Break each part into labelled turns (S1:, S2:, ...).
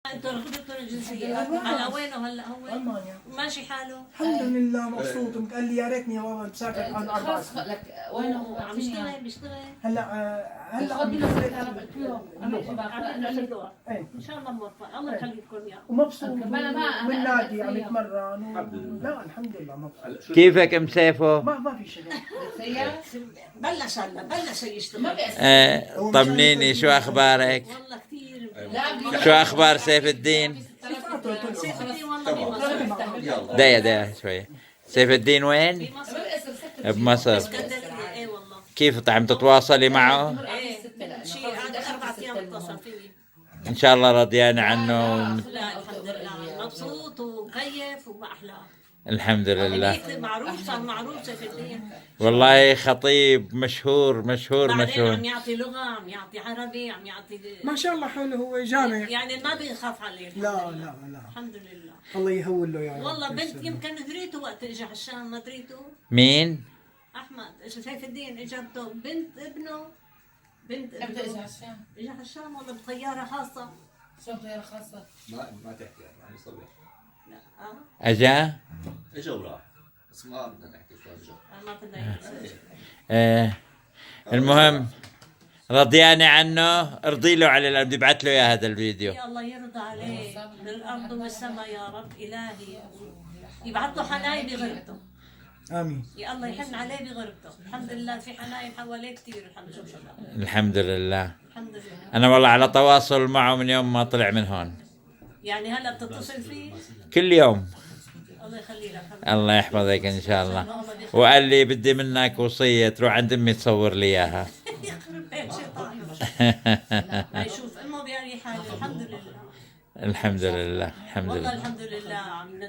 S1: انتوا رفضتوا الجنسية على وينه هلا هو؟
S2: المانيا.
S1: ماشي حاله؟
S2: الحمد لله مبسوط. قال لي يا ريتني يا بابا تسافر عن 4 سنين.
S3: لك وينه
S1: عم يشتغل بيشتغل؟
S2: هلا عم
S1: ان شاء الله موفق، الله يخليكم اياه.
S2: ومبسوط بالنادي عم يتمرن لا الحمد لله مبسوط.
S4: كيفك ام سيفو؟
S2: ما في شيء.
S1: بلش هلا بلش يشتغل.
S4: طمنيني شو اخبارك؟
S1: والله كثير.
S4: شو اخبار سيف الدين؟
S1: سيف الدين والله بمصر.
S4: دقيقة شوية. سيف الدين وين؟
S1: بمصر.
S4: بمصر.
S1: اسكندرية ايه والله.
S4: كيف عم تتواصلي معه؟
S1: ايه شيء هذا 4 ايام اتصل فيي.
S4: ان شاء الله رضيانة عنه.
S1: لا الحمد لله مبسوط ومكيف وما احلاه.
S4: الحمد لله.
S1: هيك معروف صار معروف سيف الدين.
S4: والله خطيب مشهور مشهور
S1: بعدين
S4: مشهور.
S1: عم يعطي لغة، عم يعطي عربي، عم يعطي
S2: ما شاء الله حوله هو جامع.
S1: يعني ما بيخاف عليه.
S2: لا لا لا
S1: الحمد لله.
S2: الله يهول له يعني.
S1: والله بنت يمكن دريته وقت اجى على الشام، ما دريته؟
S4: مين؟
S1: احمد سيف الدين اجته بنت ابنه
S3: امتى اجى على الشام؟
S1: اجى على الشام والله بطيارة خاصة.
S3: شو طيارة خاصة؟
S5: ما تحكي يعني صبر.
S1: لا
S4: اجا؟
S5: اجا وراح بس ما بدنا نحكي شو اجا.
S1: ما بدنا
S4: المهم رضيانة عنه، ارضي له على بدي ابعث له اياه هذا الفيديو.
S1: يا الله يرضى عليه من الارض ومن السماء يا رب الهي. يبعث له حنايا بغربته.
S2: امين.
S1: يا الله يحن عليه بغربته. الحمد لله في حنايا حواليه كثير الحمد لله.
S4: الحمد لله.
S1: الحمد لله.
S4: انا والله على تواصل معه من يوم ما طلع من هون.
S1: يعني هلا بتتصل فيه؟
S4: كل يوم.
S1: الله يخلي لك.
S4: الله يحفظك ان شاء الله. وقال لي بدي منك وصية تروح عند امي تصور لي اياها.
S1: يخرب بيت شيطان. يشوف امه بأي حال. الحمد لله.
S4: الحمد لله الحمد
S1: والله
S4: لله.
S1: الحمد لله عم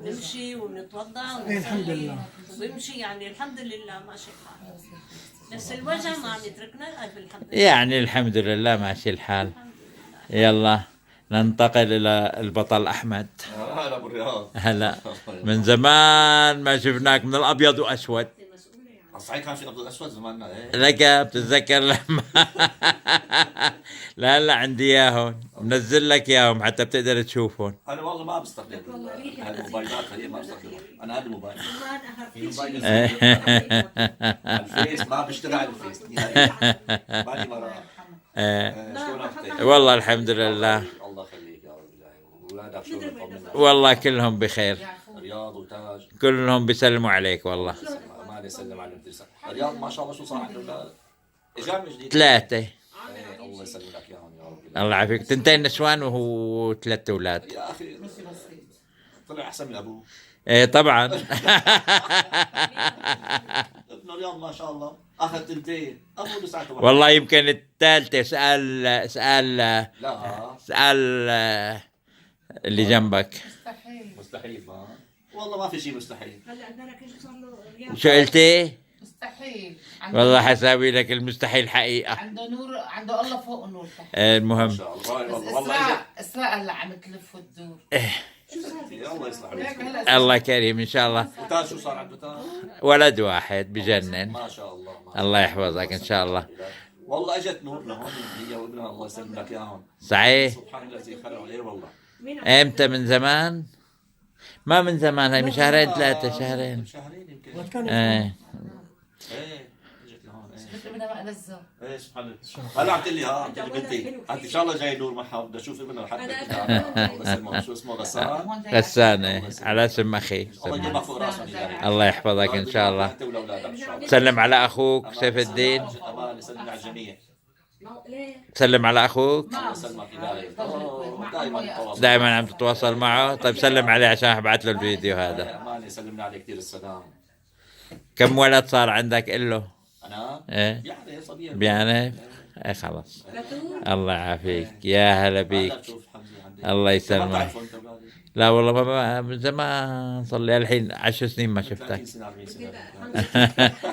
S1: نمشي ونتوضا
S2: الحمد لله.
S1: ويمشي يعني الحمد لله ماشي الحال. بس الوجع ما عم يتركنا القلب الحمد لله.
S4: يعني الحمد لله ماشي الحال. يلا ننتقل الى البطل احمد.
S5: هلا ابو الرياض.
S4: هلا من زمان ما شفناك من الابيض واسود.
S5: صحيح كان في ابيض اسود زماننا ايه.
S4: لك بتتذكر لما لا هلا عندي اياهم منزل لك اياهم حتى بتقدر تشوفهم.
S5: انا والله ما بستخدم هاي الموبايلات هي ما بستخدمها. انا هذا الموبايل. في موبايل الفيس ما بيشتغل على الفيس بعد مرة. شلون اختك؟
S4: والله الحمد لله.
S5: الله يخليك يا رب العالمين. اولادك شو طمنا.
S4: والله كلهم بخير.
S5: رياض وتاج
S4: كلهم بيسلموا عليك والله.
S5: ما يسلم على المدرسة. رياض ما شاء الله شو صار عنده اولاد؟ اجا من جديد.
S4: 3.
S5: الله يسلم لك اياهم يا رب.
S4: الله يعافيك. 2 نسوان وهو 3 اولاد.
S5: يا اخي طلع احسن من ابوه.
S4: ايه طبعا.
S5: ابن رياض ما شاء الله اخذ 2 ابوه لساته
S4: والله يمكن الثالثة سأل
S5: لا
S4: اللي جنبك.
S5: مستحيل ما والله ما في شيء مستحيل.
S1: هلا بدك ايش صار له؟
S4: شو قلتي؟
S3: مستحيل.
S4: والله حساوي لك المستحيل حقيقة.
S3: عنده نور، عنده الله فوق النور تحت.
S5: ما
S4: المهم
S5: شاء الله والله
S3: اسراء هلا عم تلف وتدور.
S5: الله يصلح عليك.
S4: الله كريم ان شاء الله.
S5: وتاج شو صار عنده تاج؟
S4: ولد واحد بجنن.
S5: ما شاء الله
S4: الله يحفظك ان شاء الله.
S5: والله اجت نور لهون هي وابنها الله يسلم لك اياهم.
S4: صحيح.
S5: سبحان الذي خلق اي والله.
S4: امتى؟ من زمان؟ ما من زمان، هاي من 2-3 شهرين.
S5: شهرين يمكن.
S4: ايه
S5: ايه اجت لهون ايه.
S3: مثل بدها ما لزه.
S5: ايه سبحان الله. هلا عم تقول لي عم تقول لي بنتي انت ان شاء الله جاي نور معها بدي اشوف ابنها حتى شو اسمه غسان.
S4: غسانة على اسم اخي.
S5: الله يجيبك فوق راسهم.
S4: الله يحفظك ان شاء الله.
S5: انت واولادك ان شاء الله.
S4: سلم على اخوك سيف الدين.
S5: امان يسلم على الجميع.
S4: سلم على اخوك.
S5: الله يسلمك الهي. دائما
S4: دائما عم تتواصل معه. طيب سلم عليه عشان ابعث له الفيديو هذا.
S5: امان يسلمنا عليه كثير السلام.
S4: كم ولد صار عندك له؟
S5: انا
S4: ايه
S5: يعني صبيه
S4: بيعرف. ايه خلاص. الله يعافيك يا هلا بيك. الله يسلمك. لا والله من زمان صار لي الحين 10 سنين ما شفتك.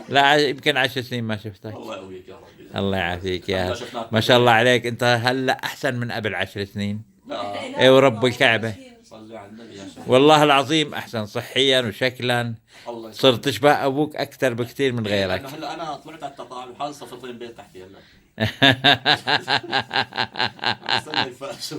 S4: لا يمكن 10 سنين ما شفتك.
S5: الله يقويك يا رب.
S4: الله يعافيك يا ما شاء الله عليك. انت هلا احسن من قبل 10 سنين.
S5: لا
S4: ايه ورب الكعبة
S5: صلي على النبي يا شيخ.
S4: والله العظيم احسن صحيا وشكلا.
S5: الله
S4: صرت تشبه ابوك اكثر بكثير من غيرك.
S5: هلا انا طلعت على التقاعد وحال صفطين بيت تحتي هلا. استنى يفقشوا